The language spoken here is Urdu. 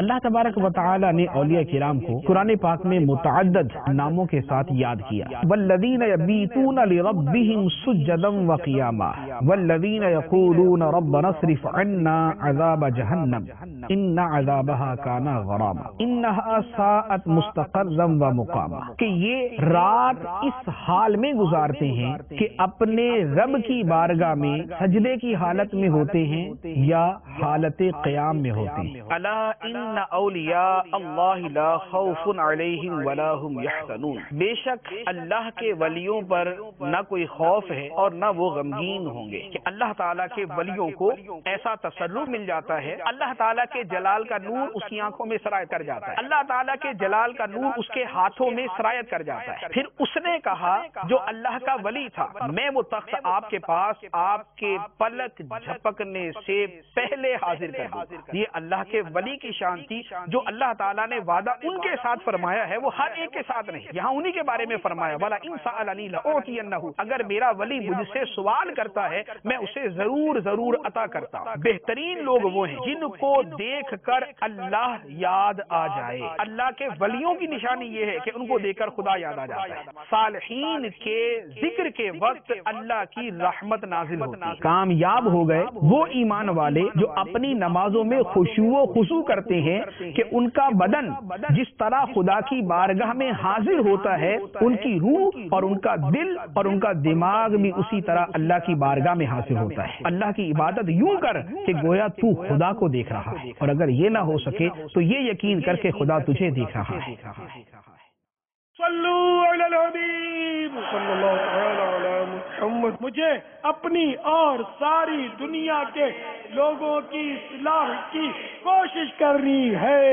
اللہ تبارک و تعالی نے اولیاء کرام کو قرآن پاک میں متعدد ناموں کے ساتھ یاد کیا. والذین یبیتون لربہم سجدا وقیاما والذین یقولون ربنا اصرف عنا عذاب جہنم ان عذابها کان غراما انها ساءت مستقرا ومقاما. کہ یہ رات اس حال میں گزارتے ہیں کہ اپنے رب کی بارگاہ میں سجدے کی حالت میں ہوتے ہیں یا حالت قیام میں ہوتے ہیں. الا ان اولیاء اللہ لا خوف علیہم ولا هم یحزنون. بے شک اللہ کے ولیوں پر نہ کوئی خوف ہے اور نہ وہ غمگین ہوں گے. کہ اللہ تعالیٰ کے ولیوں کو ایسا تصرف مل جاتا ہے، اللہ تعالیٰ کے جلال کا نور اس کی آنکھوں میں سرایت کر جاتا ہے، اللہ تعالیٰ کے جلال کا نور اس کے ہاتھوں میں سرایت کر جاتا ہے. پھر اس نے کہا جو اللہ کا ولی تھا میں وہ تخت آپ کے پاس آپ کے پلک جھپکنے سے پہلے حاضر کر دوں. یہ اللہ کے ولی کی شان تھی. جو اللہ تعالیٰ نے وعدہ ان کے ساتھ فرمایا ہے وہ ہر ایک کے ساتھ نہیں، یہاں انہی کے بارے میں فرمایا وَلَا إِن سَأَلَنِي لَأُعْطِيَنَّهُ. اگر میرا ولی مجھ سے سوال کرتا ہے میں اسے ضرور عطا کرتا ہوں. بہترین لوگ وہ ہیں جن کو دیکھ کر اللہ یاد آ جائے. اللہ کے ولیوں کی نشانی یہ ہے کہ ان کو دیکھ کر خدا یاد آ جاتا ہے. صالحین کے ذکر کے وقت اللہ کی رحمت نازل ہوتی ہے. کامیاب ہو گئے وہ ایمان والے جو اپنی نمازوں میں خشوع و خضوع کرتے ہیں کہ ان کا بدن جس طرح خدا کی بارگاہ میں حاضر ہوتا ہے ان کی روح اور ان کا دل اور ان کا دماغ بھی اسی طرح اللہ کی بارگاہ میں حاصل ہوتا ہے. اللہ کی عبادت یوں کر کہ گویا تو خدا کو دیکھ رہا ہے، اور اگر یہ نہ ہو سکے تو یہ یقین کر کے خدا تجھے دیکھ رہا ہے. صلو علی الحبیب صلی اللہ علی محمد. مجھے اپنی اور ساری دنیا کے لوگوں کی اصلاح کی کوشش کرنی ہے.